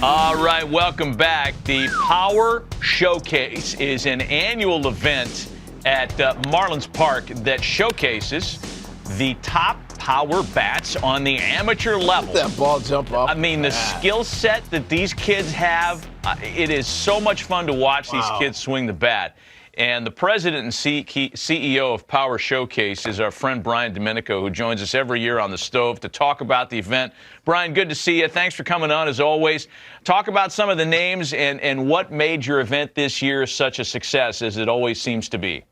All right, welcome back. The Power Showcase is an annual event at Marlins Park that showcases the top power bats on the amateur level. That ball jump off. I mean, the skill set that these kids have, it is so much fun to watch these kids swing the bat. And the president and CEO of Power Showcase is our friend Brian Domenico, who joins us every year on the stove to talk about the event. Brian, good to see you. Thanks for coming on, as always. Talk about some of the names and what made your event this year such a success, as it always seems to be.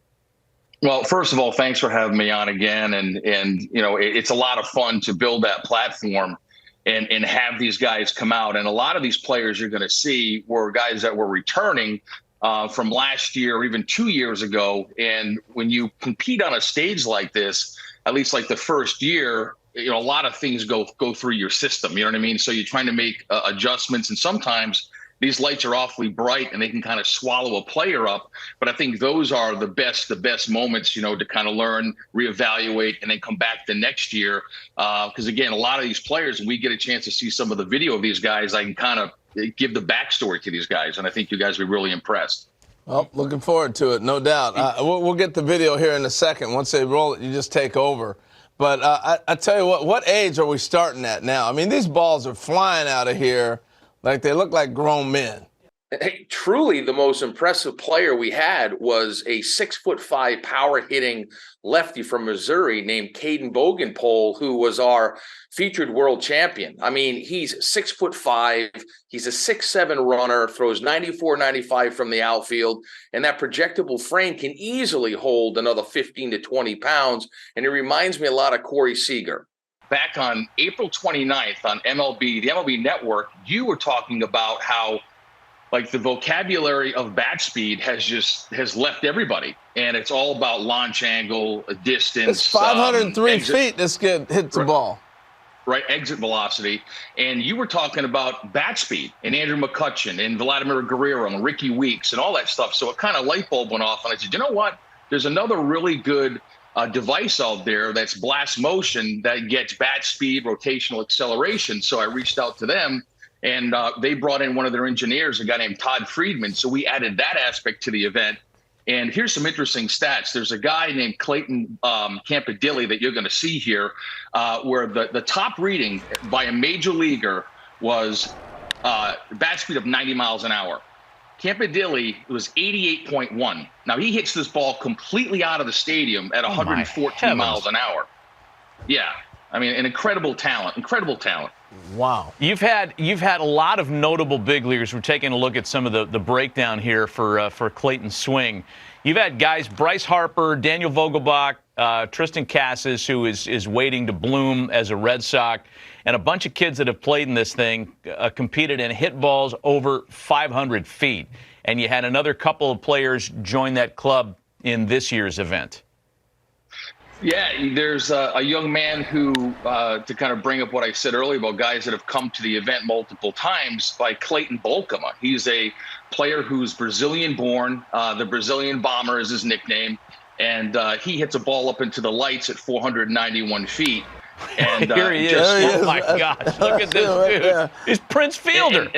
Well, first of all, thanks for having me on again. And you know, it's a lot of fun to build that platform and have these guys come out. And a lot of these players you're going to see were guys that were returning from last year or even 2 years ago. And when you compete on a stage like this, at least like the first year, you know, a lot of things go through your system. You know what I mean? So you're trying to make adjustments, and sometimes these lights are awfully bright and they can kind of swallow a player up. But I think those are the best moments, you know, to kind of learn, reevaluate, and then come back the next year. Because again, a lot of these players, when we get a chance to see some of the video of these guys, I can kind of give the backstory to these guys, and I think you guys will be really impressed. Well, looking forward to it, no doubt. We'll get the video here in a second. Once they roll it, you just take over. But I tell you what age are we starting at now? I mean, these balls are flying out of here like they look like grown men. Hey, truly the most impressive player we had was a 6'5" power hitting lefty from Missouri named Caden Bogenpole, who was our featured world champion. I mean, he's 6'5", he's a 6'7" runner, throws 94, 95 from the outfield, and that projectable frame can easily hold another 15 to 20 pounds. And it reminds me a lot of Corey Seager. Back on April 29th on the MLB Network, you were talking about how like the vocabulary of bat speed has left everybody, and it's all about launch angle, distance. It's 503 feet. This kid hits the ball. Right, exit velocity. And you were talking about bat speed and Andrew McCutchen and Vladimir Guerrero and Ricky Weeks and all that stuff. So it kind of light bulb went off, and I said, you know what? There's another really good device out there that's blast motion that gets bat speed, rotational acceleration. So I reached out to them. And they brought in one of their engineers, a guy named Todd Friedman. So we added that aspect to the event. And here's some interesting stats. There's a guy named Clayton Campadilli that you're going to see here, where the top reading by a major leaguer was bat speed of 90 miles an hour. Campadilli was 88.1. Now, he hits this ball completely out of the stadium at 114 miles an hour. Yeah. I mean, an incredible talent. Wow. You've had a lot of notable big leaguers. We're taking a look at some of the breakdown here for Clayton's swing. You've had guys, Bryce Harper, Daniel Vogelbach, Tristan Casas, who is waiting to bloom as a Red Sox, and a bunch of kids that have played in this thing, competed and hit balls over 500 feet. And you had another couple of players join that club in this year's event. Yeah, there's a young man who, to kind of bring up what I said earlier about guys that have come to the event multiple times, by Clayton Bolkema. He's a player who's Brazilian-born. The Brazilian Bomber is his nickname. And he hits a ball up into the lights at 491 feet. And here he is. Oh, my gosh. Look at this dude. He's Prince Fielder.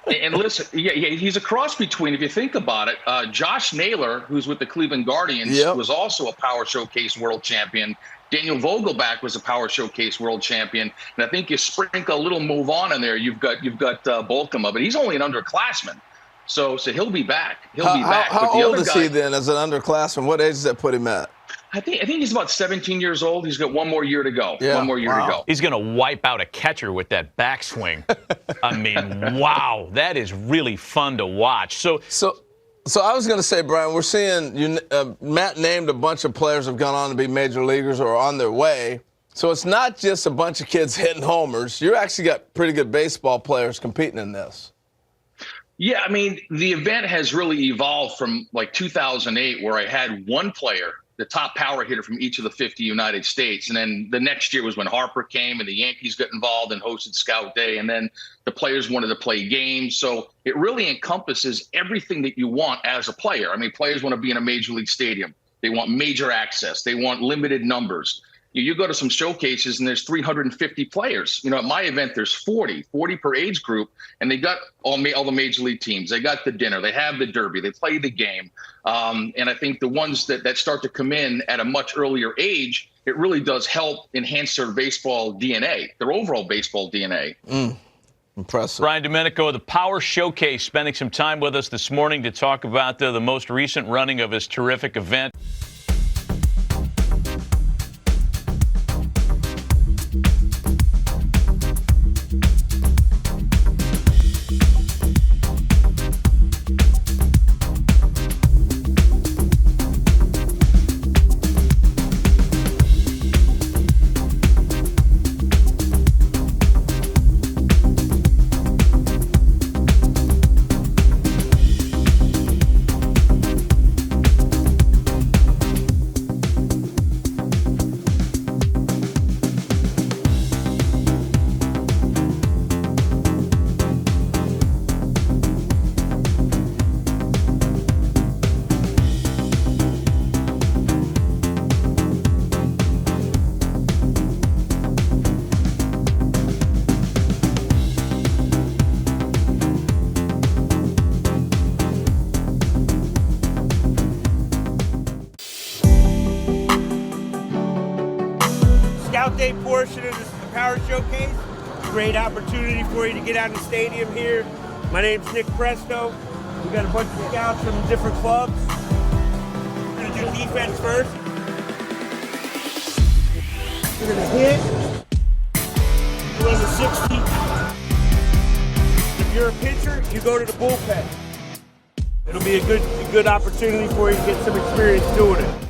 And listen, he's a cross between, if you think about it, Josh Naylor, who's with the Cleveland Guardians, was also a Power Showcase world champion. Daniel Vogelbach was a Power Showcase world champion. And I think you sprinkle a little move on in there, you've got Bolkema, but he's only an underclassman. So he'll be back. He'll be back. How old is he then as an underclassman? What age does that put him at? I think he's about 17 years old. He's got one more year to go. Yeah. One more year to go. He's going to wipe out a catcher with that backswing. I mean, wow, that is really fun to watch. So I was going to say, Brian, we're seeing Matt named a bunch of players have gone on to be major leaguers or are on their way. So it's not just a bunch of kids hitting homers. You actually got pretty good baseball players competing in this. Yeah, I mean, the event has really evolved from like 2008, where I had one player, the top power hitter from each of the 50 United States. And then the next year was when Harper came and the Yankees got involved and hosted Scout Day. And then the players wanted to play games. So it really encompasses everything that you want as a player. I mean, players want to be in a major league stadium. They want major access. They want limited numbers. You go to some showcases and there's 350 players. At my event, there's 40 per age group, and they got all the major league teams. They got the dinner, they have the derby, they play the game. And I think the ones that start to come in at a much earlier age, it really does help enhance their baseball DNA, their overall baseball DNA. Impressive. Brian Domenico of the Power Showcase spending some time with us this morning to talk about the most recent running of his terrific event. Scout Day portion of this is the Power Showcase. Great opportunity for you to get out in the stadium here. My name's Nick Presto. We got a bunch of scouts from different clubs. We're gonna do defense first. We're gonna hit. Run the 60. If you're a pitcher, you go to the bullpen. It'll be a good opportunity for you to get some experience doing it.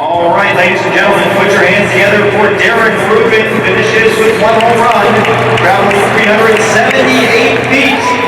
All right, ladies and gentlemen, put your hands together for Derek Rubin. Finishes with 1 home run, traveling 378 feet.